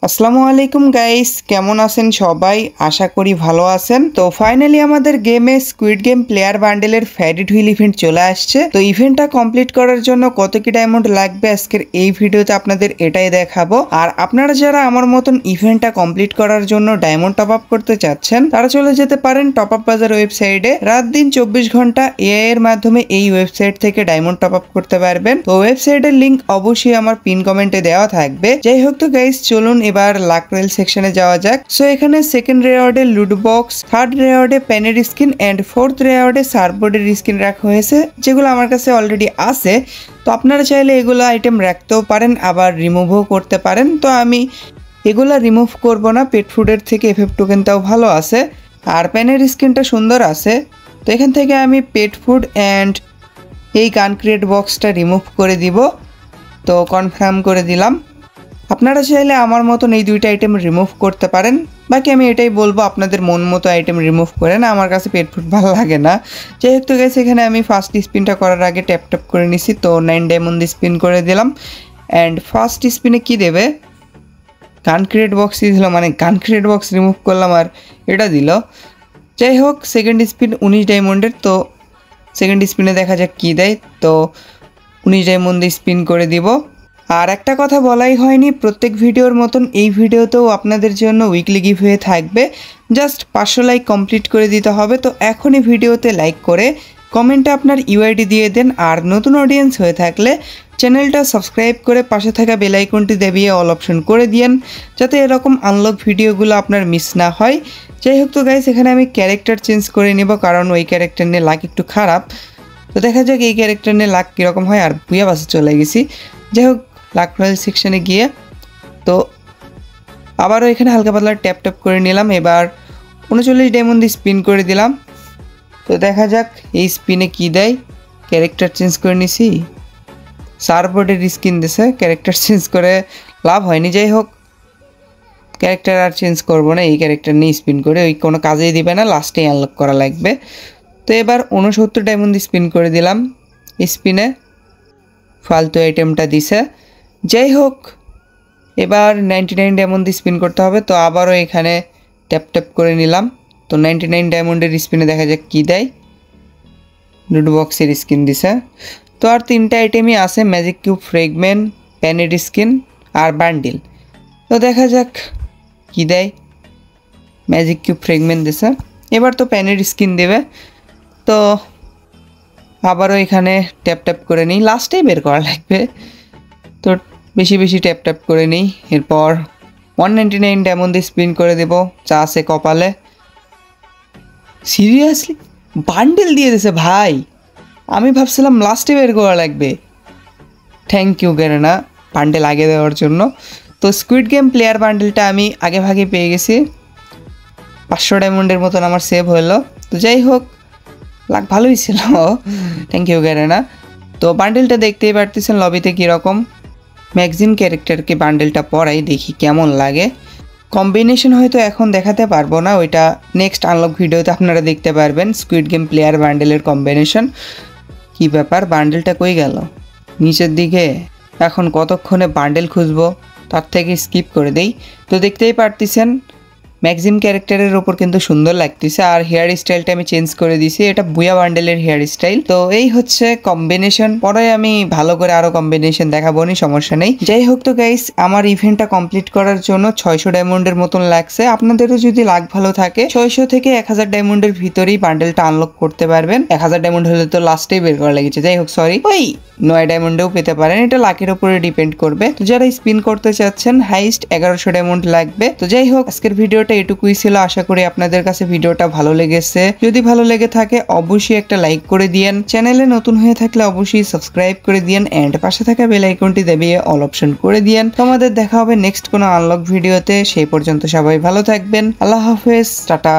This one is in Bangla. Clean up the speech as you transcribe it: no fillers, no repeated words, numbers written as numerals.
আসসালামু আলাইকুম গাইস, কেমন আছেন সবাই? আশা করি ভালো আছেন। তো ফাইনালি আমাদের গেমে স্কুইড গেম প্লেয়ার বান্ডেলের ফ্যারিড হুইল ইভেন্ট চলে আসছে। তো ইভেন্টটা কমপ্লিট করার জন্য কত কি ডায়মন্ড লাগবে আজকের এই ভিডিওতে আপনাদের এটাই দেখাবো। আর আপনারা যারা আমার মতন ইভেন্টটা কমপ্লিট করার জন্য ডায়মন্ড টপ আপ করতে চাচ্ছেন তারা চলে যেতে পারেন টপ আপ বাজার ওয়েবসাইটে। রাত দিন 24 ঘন্টা এআই এর মাধ্যমে এই ওয়েবসাইট থেকে ডায়মন্ড টপ আপ করতে পারবেন। তো ওয়েবসাইটের লিংক অবশ্যই আমার পিন কমেন্টে দেওয়া থাকবে। যাই হোক, তো গাইস চলুন এবার লাক রয়েল সেকশনে যাওয়া যাক। সো এখানে সেকেন্ড রেওয়ার্ডে লুট বক্স, থার্ড রেওয়ার্ডে প্যানের স্কিন এন্ড ফোর্থ রেওয়ার্ডে সার্ফবোর্ডের স্কিন রাখা হয়েছে, যেগুলো আমার কাছে অলরেডি আছে। তো আপনারা চাইলে এগুলো আইটেম রাখতেও পারেন, আবার রিমুভও করতে পারেন। তো আমি এগুলা রিমুভ করব না, পেট ফুডের থেকে এফএফ টোকেনটাও ভালো আছে আর প্যানের স্কিনটা সুন্দর আছে। তো এখান থেকে আমি পেট ফুড অ্যান্ড এই গান ক্রিয়েট বক্সটা রিমুভ করে দিব। তো কনফার্ম করে দিলাম। আপনারা চাইলে আমার মতন এই দুইটা আইটেম রিমুভ করতে পারেন। বাকি আমি এটাই বলবো, আপনাদের মন মতো আইটেম রিমুভ করেন, আমার কাছে পেট ফুড ভালো লাগে না। যাই হোক, তো গেছে এখানে আমি ফার্স্ট স্পিনটা করার আগে ট্যাপ ট্যাপ করে নিছি। তো 9 ডায়মন্ড স্পিন করে দিলাম অ্যান্ড ফার্স্ট স্পিনে কি দেবে, গান ক্রিয়েট বক্সই দিল, মানে গান ক্রিয়েট বক্স রিমুভ করলাম আর এটা দিল। যাই হোক, সেকেন্ড স্পিন 19 ডায়মন্ডের। তো সেকেন্ড স্পিনে দেখা যাক কী দেয়। তো 19 ডায়মন্ড স্পিন করে দিব। আর একটা কথা বলাই হয়নি, প্রত্যেক ভিডিওর মতন এই ভিডিওতেও আপনাদের জন্য উইকলি গিভ হয়ে থাকবে। জাস্ট 500 লাইক কমপ্লিট করে দিতে হবে। তো এখনই ভিডিওতে লাইক করে কমেন্টে আপনার ইউআইডি দিয়ে দেন। আর নতুন অডিয়েন্স হয়ে থাকলে চ্যানেলটা সাবস্ক্রাইব করে পাশে থাকা বেল আইকনটি দেবিয়ে অল অপশন করে দিয়েন, যাতে এরকম আনলক ভিডিওগুলো আপনার মিস না হয়। যাই হোক, তো গাইস এখানে আমি ক্যারেক্টার চেঞ্জ করে নিব, কারণ ওই ক্যারেক্টার নিয়ে লাক একটু খারাপ। তো দেখা যাক এই ক্যারেক্টার নিয়ে লাক কীরকম হয়। আর বুয়া বাসে চলে গেছি। যাই হোক, লাক রয়েল সেকশনে গিয়ে তো আবারও এখানে হালকা পাতলা ট্যাপ ট্যাপ করে নিলাম। এবার 39 ডায়মন্ড স্পিন করে দিলাম। তো দেখা যাক এই স্পিনে কি দেয়। ক্যারেক্টার চেঞ্জ করে নিছি, সার্ফবোর্ডের স্কিন দিছে, ক্যারেক্টার চেঞ্জ করে লাভ হয়নি। যাই হোক, ক্যারেক্টার আর চেঞ্জ করবো না, এই ক্যারেক্টার নিয়ে স্পিন করে ওই কোনো কাজেই দিবে না, লাস্টেই আনলক করা লাগবে। তো এবার 69 ডায়মন্ড স্পিন করে দিলাম। স্পিনে ফালতু আইটেমটা দিছে। যাই হোক, এবার 99 ডায়মন্ড স্পিন করতে হবে। তো আবারও এখানে ট্যাপ ট্যাপ করে নিলাম। তো 99 ডায়মন্ডের স্পিনে দেখা যাক কী দেয়। লুট বক্সের স্কিন দিছে। তো আর 3টা আইটেমই আছে, ম্যাজিক কিউব, ফ্রেগমেন্ট, প্যানেড স্কিন আর বান্ডিল। তো দেখা যাক কী দেয়। ম্যাজিক কিউব, ফ্রেগমেন্ট দিছে, এবার তো প্যানেড স্কিন দেবে। তো আবারও এখানে ট্যাপ ট্যাপ করে নিই, লাস্টেই বের করা লাগবে। তো বেশি বেশি ট্যাপ ট্যাপ করে নিই। এরপর 199 ডায়মন্ড স্পিন করে দেব, যা আছে কপালে। সিরিয়াসলি বান্ডেল দিয়ে দিয়েছে ভাই, আমি ভাবছিলাম লাস্টে বের করা লাগবে। থ্যাংক ইউ গেরেনা বান্ডেল আগে দেওয়ার জন্য। তো স্কুইড গেম প্লেয়ার বান্ডেলটা আমি আগে ভাগে পেয়ে গেছি, 500 ডায়মন্ডের মতন আমার সেভ হলো। তো যাই হোক, লাক ভালোই ছিল, থ্যাংক ইউ গেরেনা। তো বান্ডেলটা দেখতেই পারতেছেন লবিতে কীরকম। ম্যাগজিন ক্যারেক্টারকে বান্ডেলটা পরাই, দেখি কেমন লাগে। কম্বিনেশন হয়তো এখন দেখাতে পারবো না, ওইটা নেক্সট আনলক ভিডিওতে আপনারা দেখতে পারবেন। স্কুইড গেম প্লেয়ার বান্ডেলের কম্বিনেশন কী ব্যাপার, বান্ডেলটা কই গেল? নিচের দিকে। এখন কতক্ষণে বান্ডেল খুঁজবো, তার থেকে স্কিপ করে দেই। তো দেখতেই পারতেছেন ম্যাক্সিম ক্যারেক্টারের ওপর কিন্তু সুন্দর লাগতেছে। আর হেয়ার স্টাইলটা আমি চেঞ্জ করে দিছি, এটা বুয়া বান্ডেলের হেয়ার স্টাইল। তো এই হচ্ছে কম্বিনেশন, পরে আমি ভালো করে আরও কম্বিনেশন দেখাবো নি, সমস্যা নেই। যাই হোক, তো গাইস আমার ইভেন্টটা কমপ্লিট করার জন্য 600 ডায়মন্ডের মতন লাগছে। আপনাদেরও যদি লাক ভালো থাকে 600 থেকে 1000 ডায়মন্ডের ভিতরেই বান্ডেলটা আনলক করতে পারবেন। 1000 ডায়মন্ড হলে তো লাস্টেই বের করা লেগেছে। যাই হোক, সরি, ওই 9 ডায়মন্ডেও পেতে পারেন, এটা লাকের উপরে ডিপেন্ড করবে। তো যারা স্পিন করতে চাচ্ছেন হাইস্ট 1100 ডায়মন্ড লাগবে। তো যাই হোক, আজকের ভিডিওটা এটুকুই ছিল। আশা করি আপনাদের কাছে ভিডিওটা ভালো লেগেছে। যদি ভালো লেগে থাকে অবশ্যই একটা লাইক করে দিয়েন, চ্যানেলে নতুন হয়ে থাকলে অবশ্যই সাবস্ক্রাইব করে দিয়েন এন্ড পাশে থাকা বেল আইকনটি দেবিয়ে অল অপশন করে দিয়েন। তোমাদের দেখা হবে নেক্সট কোনো আনলক ভিডিওতে। সেই পর্যন্ত সবাই ভালো থাকবেন। আল্লাহ হাফেজ, টাটা।